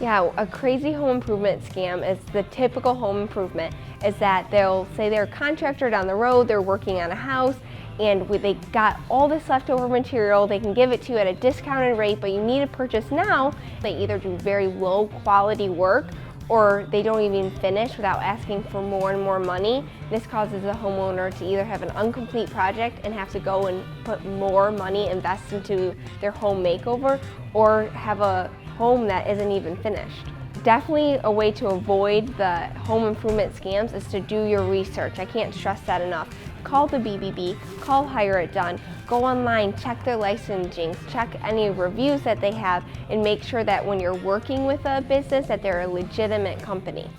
Yeah, a crazy home improvement scam is the typical home improvement is that they'll say they're a contractor down the road, they're working on a house, and they got all this leftover material, they can give it to you at a discounted rate, but you need to purchase now. They either do very low quality work or they don't even finish without asking for more and more money. This causes the homeowner to either have an incomplete project and have to go and put more money, invest into their home makeover, or have a home that isn't even finished. Definitely a way to avoid the home improvement scams is to do your research. I can't stress that enough. Call the BBB, call Hire It Done, go online, check their licensing, check any reviews that they have, and make sure that when you're working with a business that they're a legitimate company.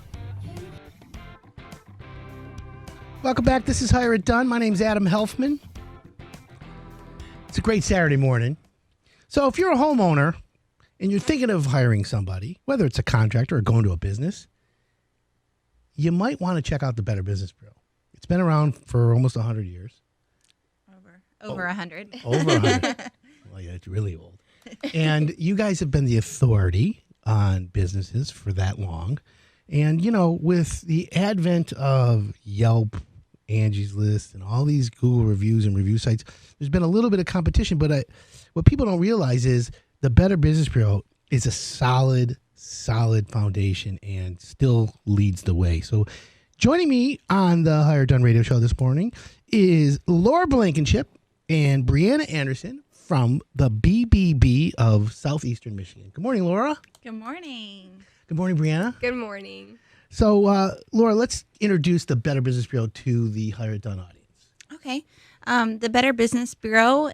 Welcome back. This is Hire It Done. My name's Adam Helfman. It's a great Saturday morning. So if you're a homeowner and you're thinking of hiring somebody, whether it's a contractor or going to a business, you might want to check out the Better Business Bureau. It's been around for almost 100 years. Over 100. Over 100. Well, yeah, it's really old. And you guys have been the authority on businesses for that long. And, you know, with the advent of Yelp, Angie's List, and all these Google reviews and review sites, there's been a little bit of competition. But what people don't realize is the Better Business Bureau is a solid foundation and still leads the way. So joining me on the Hire It Done radio show this morning is Laura Blankenship and Brianna Anderson from the BBB of Southeastern Michigan. Good morning, Laura. Good morning. Good morning, Brianna. Good morning. So, Laura, let's introduce the Better Business Bureau to the Hire It Done audience. Okay. The Better Business Bureau,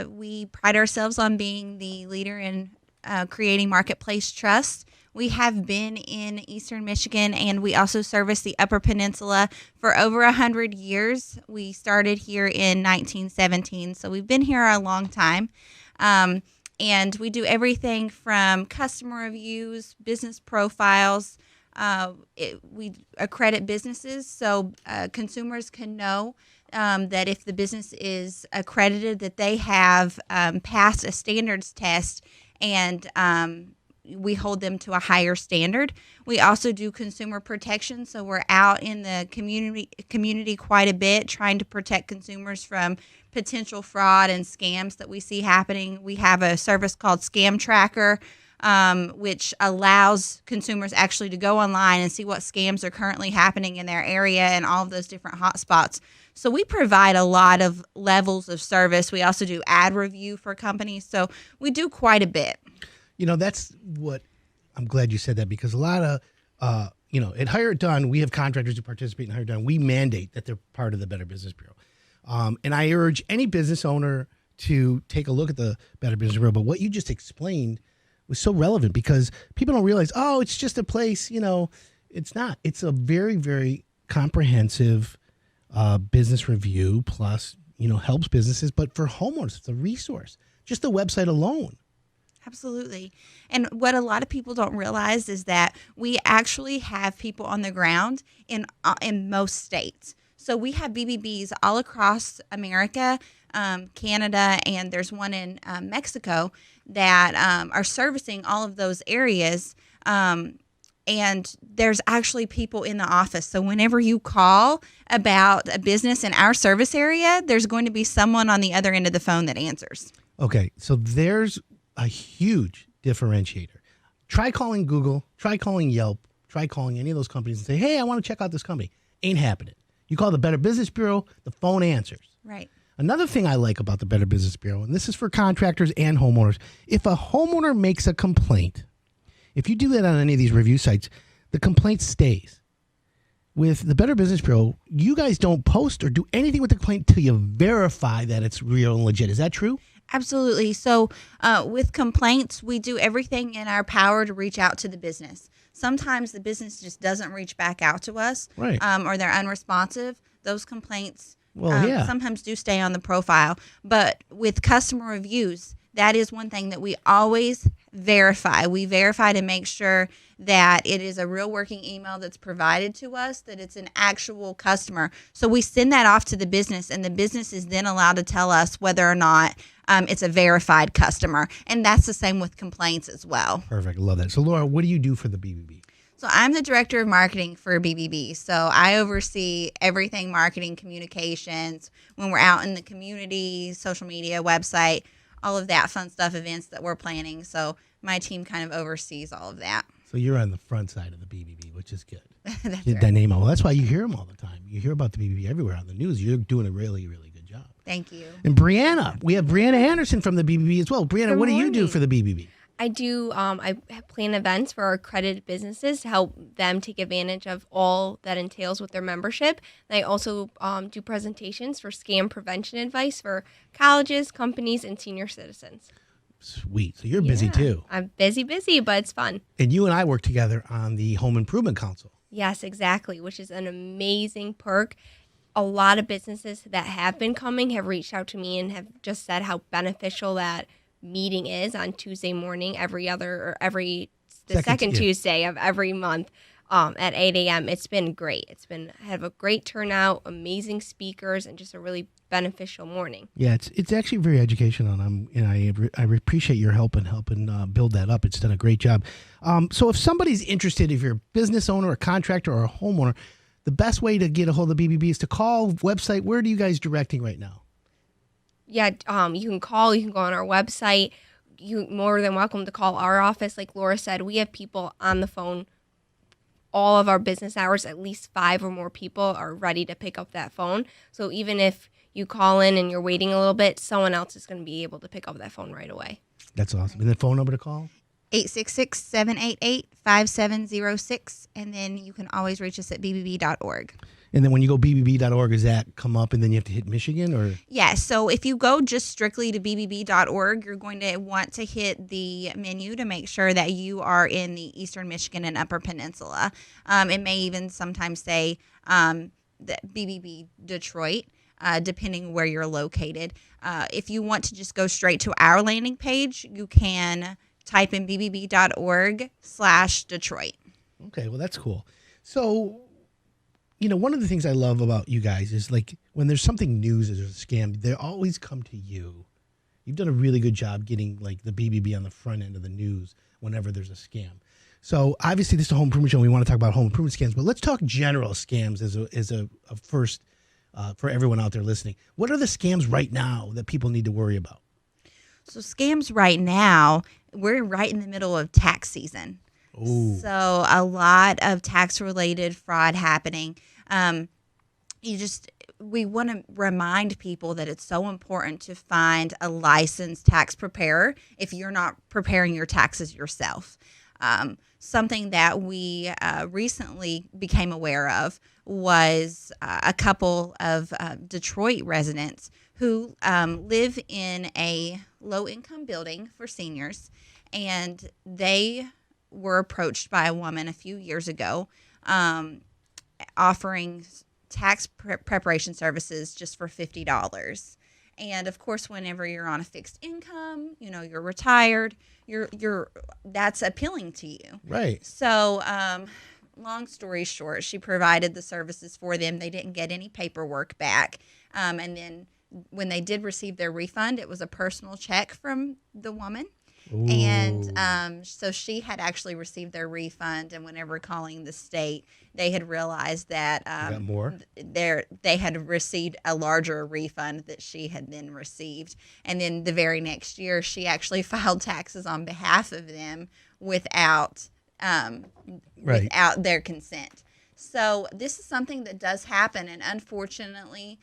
we pride ourselves on being the leader in creating marketplace trust. We have been in Eastern Michigan, and we also service the Upper Peninsula for over 100 years. We started here in 1917, so we've been here a long time. And we do everything from customer reviews, business profiles. We accredit businesses so consumers can know that if the business is accredited, that they have passed a standards test, and we hold them to a higher standard. We also do consumer protection, so we're out in the community quite a bit trying to protect consumers from potential fraud and scams that we see happening. We have a service called Scam Tracker, which allows consumers actually to go online and see what scams are currently happening in their area and all of those different hotspots. So we provide a lot of levels of service. We also do ad review for companies, so we do quite a bit. You know, that's what I'm glad you said that, because a lot of, at Hire It Done, we have contractors who participate in Hire It Done. We mandate that they're part of the Better Business Bureau. And I urge any business owner to take a look at the Better Business Bureau. But what you just explained was so relevant, because people don't realize, oh, it's just a place, it's not. It's a very, very comprehensive business review, plus, helps businesses. But for homeowners, it's a resource. Just the website alone. Absolutely. And what a lot of people don't realize is that we actually have people on the ground in most states. So we have BBBs all across America, Canada, and there's one in Mexico that are servicing all of those areas. And there's actually people in the office. So whenever you call about a business in our service area, there's going to be someone on the other end of the phone that answers. Okay, so there's a huge differentiator. Try calling Google, try calling Yelp, try calling any of those companies and say, hey, I want to check out this company. Ain't happening. You call the Better Business Bureau, the phone answers. Right. Another thing I like about the Better Business Bureau, and this is for contractors and homeowners, if a homeowner makes a complaint, if you do that on any of these review sites, the complaint stays. With the Better Business Bureau, you guys don't post or do anything with the complaint until you verify that it's real and legit. Is that true? Absolutely. So with complaints, we do everything in our power to reach out to the business. Sometimes the business just doesn't reach back out to us, right? Or they're unresponsive. Those complaints sometimes do stay on the profile. But with customer reviews, that is one thing that we always verify. We verify to make sure that it is a real working email that's provided to us, that it's an actual customer. So we send that off to the business, and the business is then allowed to tell us whether or not it's a verified customer. And that's the same with complaints as well. Perfect. I love that. So, Laura, what do you do for the BBB? So I'm the director of marketing for BBB. So I oversee everything marketing, communications, when we're out in the community, social media, website, all of that fun stuff, events that we're planning. So my team kind of oversees all of that. So you're on the front side of the BBB, which is good. That's Your right. Dynamo. Well, that's why you hear them all the time. You hear about the BBB everywhere on the news. You're doing a really, really good job. Thank you. And Brianna, we have Brianna Anderson from the BBB as well. Brianna, Good what do you do morning. for the BBB? I do. I plan events for our accredited businesses to help them take advantage of all that entails with their membership. And I also do presentations for scam prevention advice for colleges, companies, and senior citizens. Sweet. So you're busy Yeah. too. I'm busy, but it's fun. And you and I work together on the Home Improvement Council. Yes, exactly, which is an amazing perk. A lot of businesses that have been coming have reached out to me and have just said how beneficial that meeting is on Tuesday morning, the second yeah. Tuesday of every month at 8 a.m. It's been great. Have a great turnout, amazing speakers, and just a really beneficial morning. Yeah, it's actually very educational, and I appreciate your helping build that up. It's done a great job. So if somebody's interested, if you're a business owner, a contractor, or a homeowner, the best way to get a hold of the BBB is to call, website. Where are you guys directing right now? Yeah, you can call, you can go on our website. You're more than welcome to call our office. Like Laura said, we have people on the phone all of our business hours. At least 5 or more people are ready to pick up that phone. So even if you call in and you're waiting a little bit, someone else is going to be able to pick up that phone right away. That's awesome. And the phone number to call? 866-788-5706. And then you can always reach us at bbb.org. And then when you go bbb.org, does that come up and then you have to hit Michigan or? Yeah, so if you go just strictly to bbb.org, you're going to want to hit the menu to make sure that you are in the Eastern Michigan and Upper Peninsula. It may even sometimes say the BBB Detroit, depending where you're located. If you want to just go straight to our landing page, you can type in bbb.org/Detroit. Okay, well, that's cool. So, one of the things I love about you guys is like when there's something news or there's a scam, they always come to you. You've done a really good job getting like the BBB on the front end of the news whenever there's a scam. So obviously this is a home improvement show. We want to talk about home improvement scams, but let's talk general scams as a first for everyone out there listening. What are the scams right now that people need to worry about? So scams right now, we're right in the middle of tax season. Ooh. So a lot of tax-related fraud happening. We want to remind people that it's so important to find a licensed tax preparer if you're not preparing your taxes yourself. Something that we recently became aware of was a couple of Detroit residents who live in a low-income building for seniors, and they were approached by a woman a few years ago offering tax preparation services just for $50. And of course, whenever you're on a fixed income, you're retired, that's appealing to you. Right. So, long story short, she provided the services for them. They didn't get any paperwork back. And then when they did receive their refund, it was a personal check from the woman. Ooh. And so she had actually received their refund, and whenever calling the state, they had realized that Got more? they had received a larger refund that she had then received. And then the very next year, she actually filed taxes on behalf of them without their consent. So this is something that does happen, and unfortunately,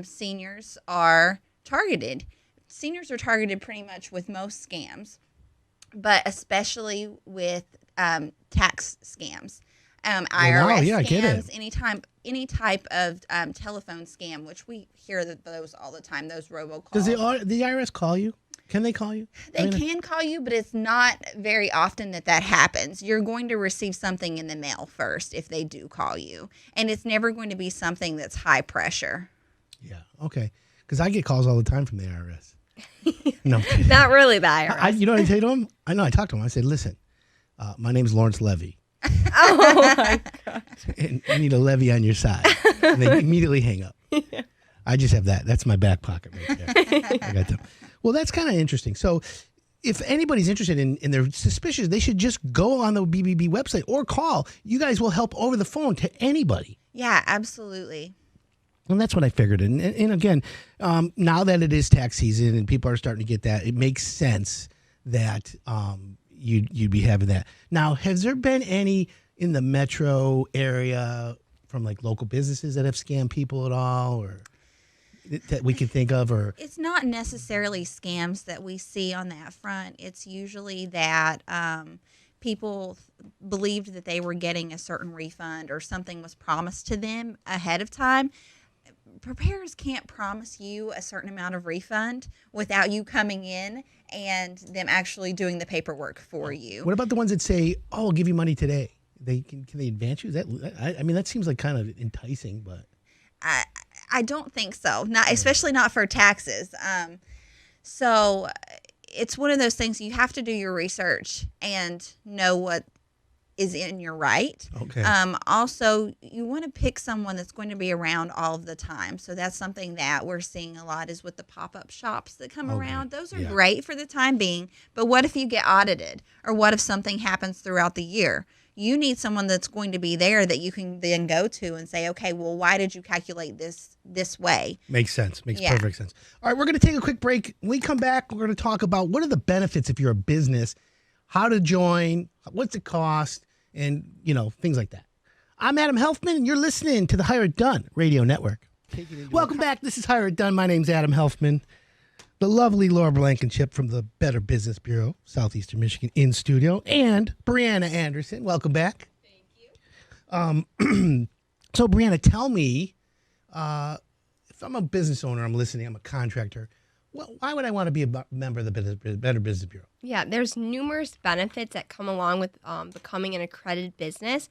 seniors are targeted. Seniors are targeted pretty much with most scams, but especially with tax scams, IRS I get it. scams, any type of telephone scam, which we hear those all the time, those robocalls. Does the IRS call you? Can they call you? They can call you, but it's not very often that happens. You're going to receive something in the mail first if they do call you, and it's never going to be something that's high pressure. Yeah. Okay. Because I get calls all the time from the IRS. No, I'm kidding. Not really the IRS. You know what I say to him? I talked to him. I said, listen, my name's Lawrence Levy. Oh my God. And you need a levy on your side. And they immediately hang up. Yeah. I just have that. That's my back pocket right there. I got them. Well, that's kind of interesting. So if anybody's interested in they're suspicious, they should just go on the BBB website or call. You guys will help over the phone to anybody. Yeah, absolutely. And that's what I figured. And again, now that it is tax season and people are starting to get that, it makes sense that you'd be having that. Now, has there been any in the metro area from like local businesses that have scammed people at all, or that we can think of? Or it's not necessarily scams that we see on that front. It's usually that people believed that they were getting a certain refund or something was promised to them ahead of time. Preparers can't promise you a certain amount of refund without you coming in and them actually doing the paperwork for you. What about the ones that say, "Oh, I'll give you money today"? Can they advance you? I mean, that seems like kind of enticing, but I don't think so. Not especially not for taxes. So it's one of those things you have to do your research and know what is in your right. Okay. Also, you want to pick someone that's going to be around all of the time. So that's something that we're seeing a lot is with the pop-up shops that come around. Those are great for the time being. But what if you get audited? Or what if something happens throughout the year? You need someone that's going to be there that you can then go to and say, okay, well, why did you calculate this way? Makes sense. Makes perfect sense. All right, we're going to take a quick break. When we come back, we're going to talk about what are the benefits if you're a business, how to join, what's it cost, and, things like that. I'm Adam Helfman, and you're listening to the Hire It Done Radio Network. Welcome back. This is Hire It Done. My name's Adam Helfman. The lovely Laura Blankenship from the Better Business Bureau, Southeastern Michigan, in studio, and Brianna Anderson. Welcome back. Thank you. So, Brianna, tell me, if I'm a business owner, I'm listening, I'm a contractor, why would I want to be a member of the Better Business Bureau? Yeah, there's numerous benefits that come along with becoming an accredited business.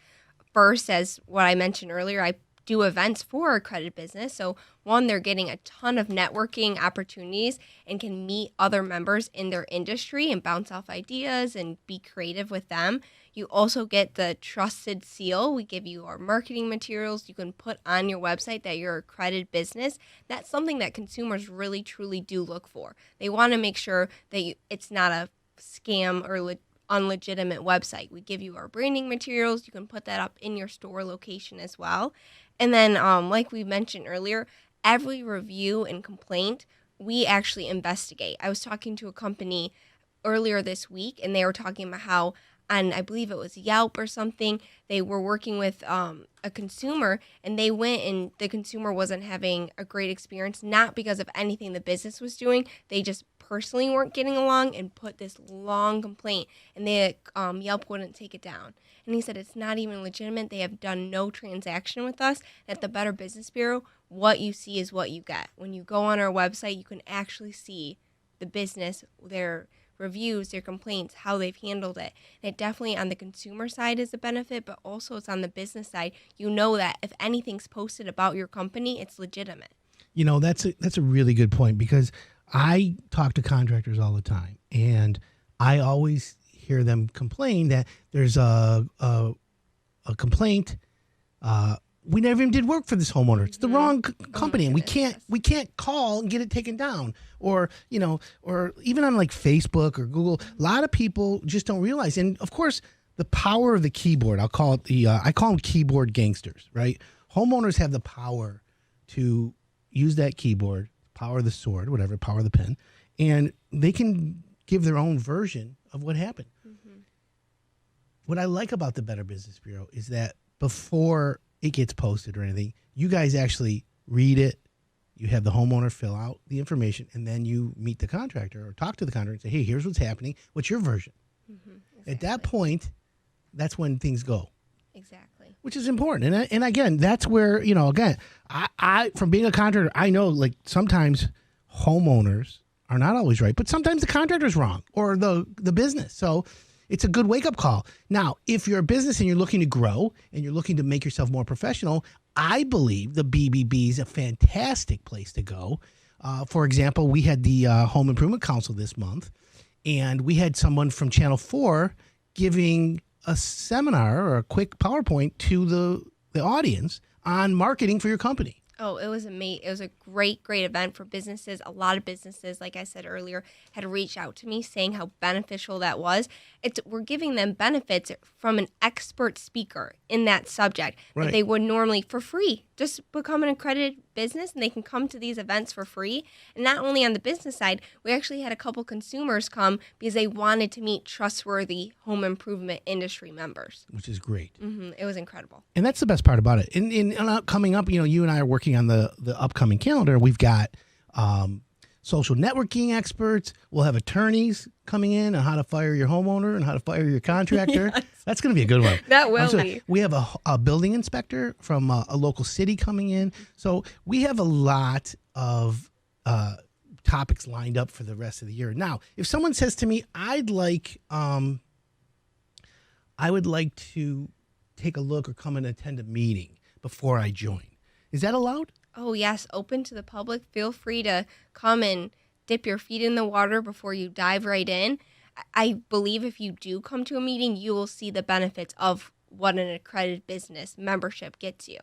First, as what I mentioned earlier, I do events for accredited business. So one, they're getting a ton of networking opportunities and can meet other members in their industry and bounce off ideas and be creative with them. You also get the trusted seal. We give you our marketing materials you can put on your website that you're an accredited business. That's something that consumers really, truly do look for. They want to make sure that it's not a scam or unlegitimate website. We give you our branding materials. You can put that up in your store location as well. And then, like we mentioned earlier, every review and complaint, we actually investigate. I was talking to a company earlier this week, and they were talking about how on, I believe it was Yelp or something, they were working with a consumer, and they went and the consumer wasn't having a great experience, not because of anything the business was doing. They just personally weren't getting along and put this long complaint, and Yelp wouldn't take it down. And he said it's not even legitimate. They have done no transaction with us. At the Better Business Bureau, what you see is what you get. When you go on our website, you can actually see the business, their reviews, their complaints, how they've handled it. And it definitely on the consumer side is a benefit, but also it's on the business side. You know that if anything's posted about your company, it's legitimate. That's a really good point, because I talk to contractors all the time, and I always hear them complain that there's a complaint. We never even did work for this homeowner. It's the wrong company, and we can't call and get it taken down. Or or even on like Facebook or Google, a lot of people just don't realize. And of course, the power of the keyboard. I call them keyboard gangsters, right? Homeowners have the power to use that keyboard, power of the sword, whatever, power of the pen, and they can give their own version of what happened. Mm-hmm. What I like about the Better Business Bureau is that before it gets posted or anything, you guys actually read it. You have the homeowner fill out the information, and then you meet the contractor or talk to the contractor and say, hey, here's what's happening. What's your version? Mm-hmm, exactly. At that point, that's when things go. Exactly. Which is important. And again, that's where, again, I from being a contractor, I know like sometimes homeowners are not always right, but sometimes the contractor's wrong or the business. So it's a good wake-up call. Now, if you're a business and you're looking to grow and you're looking to make yourself more professional, I believe the BBB is a fantastic place to go. For example, we had the Home Improvement Council this month, and we had someone from Channel 4 giving a seminar or a quick PowerPoint to the audience on marketing for your company. Oh, it was amazing. It was a great event for businesses. A lot of businesses, like I said earlier, had reached out to me saying how beneficial that was. We're giving them benefits from an expert speaker in that subject that they would normally for free. Just become an accredited business and they can come to these events for free. And not only on the business side, we actually had a couple consumers come because they wanted to meet trustworthy home improvement industry members. Which is great. It was incredible. And that's the best part about it. And coming up, you and I are working on the upcoming calendar. We've got social networking experts. We'll have attorneys coming in on how to fire your homeowner and how to fire your contractor. Yes. That's going to be a good one. That will be. We have a building inspector from a local city coming in. So we have a lot of topics lined up for the rest of the year. Now, if someone says to me, I would like to take a look or come and attend a meeting before I join, is that allowed? Oh, yes. Open to the public. Feel free to come and dip your feet in the water before you dive right in. I believe if you do come to a meeting, you will see the benefits of what an accredited business membership gets you.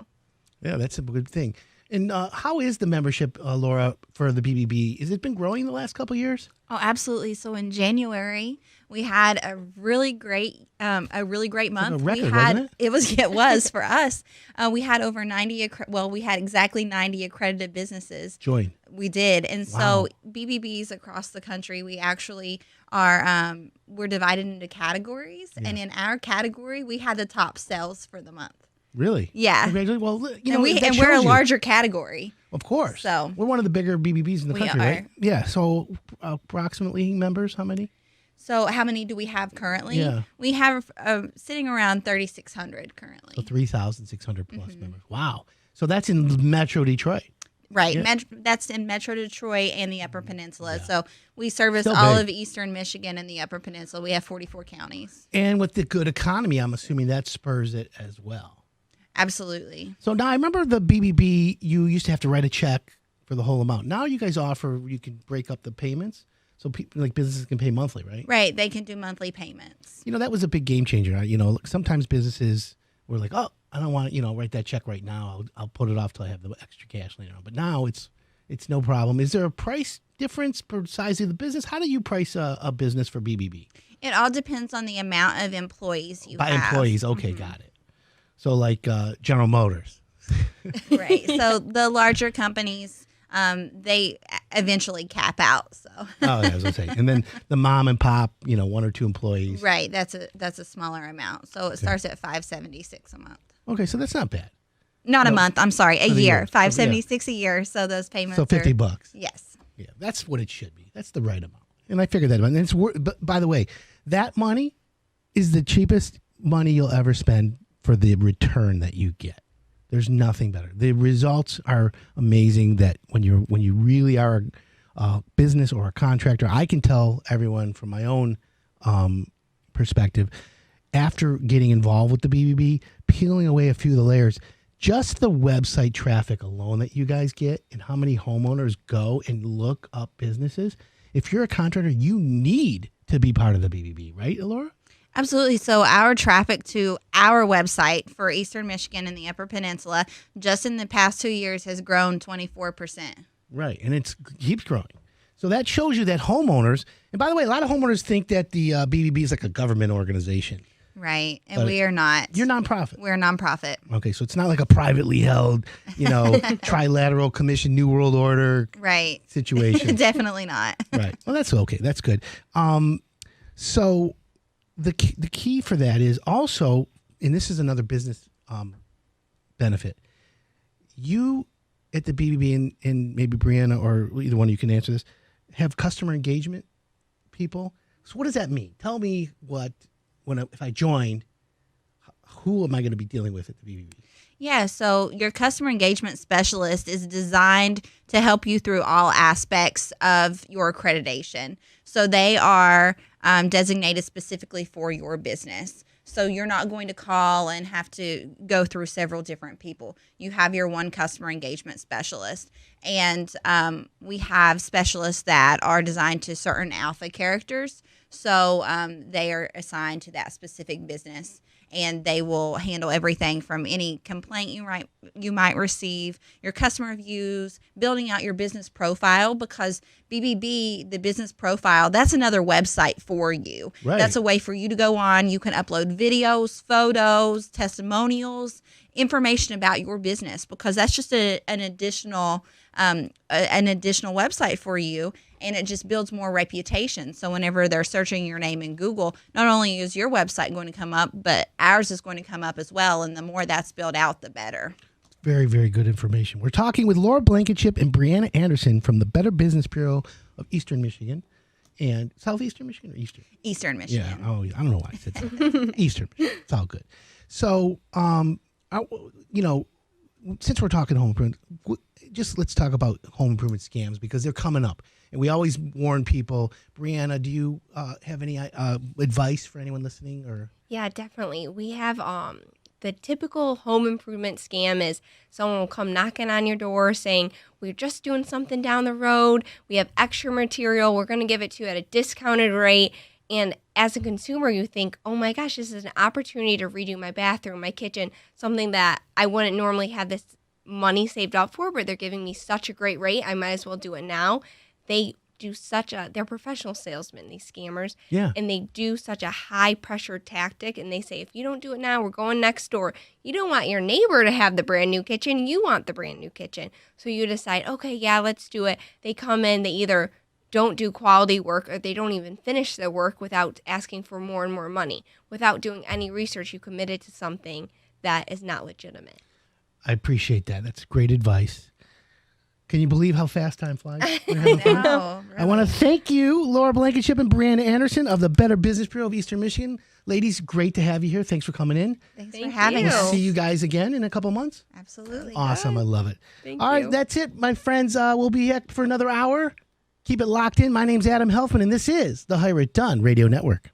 Yeah, that's a good thing. And how is the membership, Laura, for the BBB? Has it been growing the last couple of years? Oh, absolutely. So in January, we had a really great month. Like a record, wasn't it? It was for us. We had over 90. We had exactly 90 accredited businesses. Join. We did, and so BBBs across the country, we actually are. We're divided into categories, and in our category, we had the top sales for the month. Really? Yeah. Congratulations. Well, and we're a larger category. Of course. So we're one of the bigger BBBs in the country, are. right? Yeah. So approximately members, how many? So how many do we have currently? Yeah. We have sitting around 3,600 currently. So 3,600 plus members. Wow. So that's in Metro Detroit. Right. Yeah. That's in Metro Detroit and the Upper Peninsula. Yeah. So we service Still all big. of Eastern Michigan and the Upper Peninsula. We have 44 counties. And with the good economy, I'm assuming that spurs it as well. Absolutely. So now I remember the BBB, you used to have to write a check for the whole amount. Now you guys offer, you can break up the payments. So people, like businesses can pay monthly, right? Right. They can do monthly payments. That was a big game changer. Sometimes businesses were like, oh, I don't want to, write that check right now. I'll put it off till I have the extra cash later on. But now it's no problem. Is there a price difference per size of the business? How do you price a business for BBB? It all depends on the amount of employees you By have. employees. Okay, got it. So like General Motors. Right. So the larger companies, they eventually cap out. So. Oh, yeah, I was gonna say. And then the mom and pop, one or two employees. Right. That's a smaller amount. So it starts at $576 a month. Okay, so that's not bad. Not a month. I'm sorry, a year. So, $576 a year. So those payments. So $50. Yes. Yeah, that's what it should be. That's the right amount. And I figured that out. And but by the way, that money is the cheapest money you'll ever spend for the return that you get. There's nothing better. The results are amazing. That when you really are a business or a contractor, I can tell everyone from my own perspective, after getting involved with the BBB, peeling away a few of the layers, just the website traffic alone that you guys get and how many homeowners go and look up businesses. If you're a contractor, you need to be part of the BBB, right, Laura? Absolutely. So our traffic to our website for Eastern Michigan and the Upper Peninsula just in the past 2 years has grown 24%. Right. And it keeps growing. So that shows you that homeowners, and by the way, a lot of homeowners think that the BBB is like a government organization. Right. And we are not. You're nonprofit. We're a nonprofit. Okay. So it's not like a privately held, trilateral commission, New World Order right. situation. Definitely not. Right. Well, that's okay. That's good. So the key for that is also, and this is another business benefit, you at the BBB, and maybe Brianna or either one of you can answer this, have customer engagement people. So what does that mean? Tell me if I joined, who am I going to be dealing with at the BBB? Yeah, so your customer engagement specialist is designed to help you through all aspects of your accreditation. So they are designated specifically for your business. So you're not going to call and have to go through several different people. You have your one customer engagement specialist. And we have specialists that are designed to certain alpha characters. So they are assigned to that specific business. And they will handle everything from any complaint you might receive, your customer reviews, building out your business profile, because BBB, the business profile, that's another website for you. Right. That's a way for you to go on. You can upload videos, photos, testimonials, information about your business, because that's just an additional website for you. And it just builds more reputation. So whenever they're searching your name in Google, not only is your website going to come up, but ours is going to come up as well. And the more that's built out, the better. Very, very good information. We're talking with Laura Blankenship and Brianna Anderson from the Better Business Bureau of Eastern Michigan and Southeastern Michigan or Eastern? Eastern Michigan. Yeah. Oh, I don't know why I said that. Eastern Michigan. It's all good. So, since we're talking home improvement, just let's talk about home improvement scams, because they're coming up. And we always warn people. Brianna, do you have any advice for anyone listening? Or Yeah, definitely. We have the typical home improvement scam is someone will come knocking on your door saying, we're just doing something down the road. We have extra material. We're going to give it to you at a discounted rate. And as a consumer, you think, oh my gosh, this is an opportunity to redo my bathroom, my kitchen, something that I wouldn't normally have this money saved up for, but they're giving me such a great rate. I might as well do it now. They do they're professional salesmen, these scammers. Yeah. And they do such a high pressure tactic. And they say, if you don't do it now, we're going next door. You don't want your neighbor to have the brand new kitchen. You want the brand new kitchen. So you decide, okay, yeah, let's do it. They come in, they either don't do quality work or they don't even finish the work without asking for more and more money. Without doing any research, you committed to something that is not legitimate. I appreciate that. That's great advice. Can you believe how fast time flies? We're having fun. No, I want to thank you, Laura Blankenship and Brianna Anderson of the Better Business Bureau of Eastern Michigan. Ladies, great to have you here. Thanks for coming in. Thanks Thank for having you. us. See you guys again in a couple months. Absolutely. Awesome. I love it. Thank All right, you. that's it, my friends. We'll be back for another hour. Keep it locked in. My name's Adam Helfman, and this is the Hire It Done Radio Network.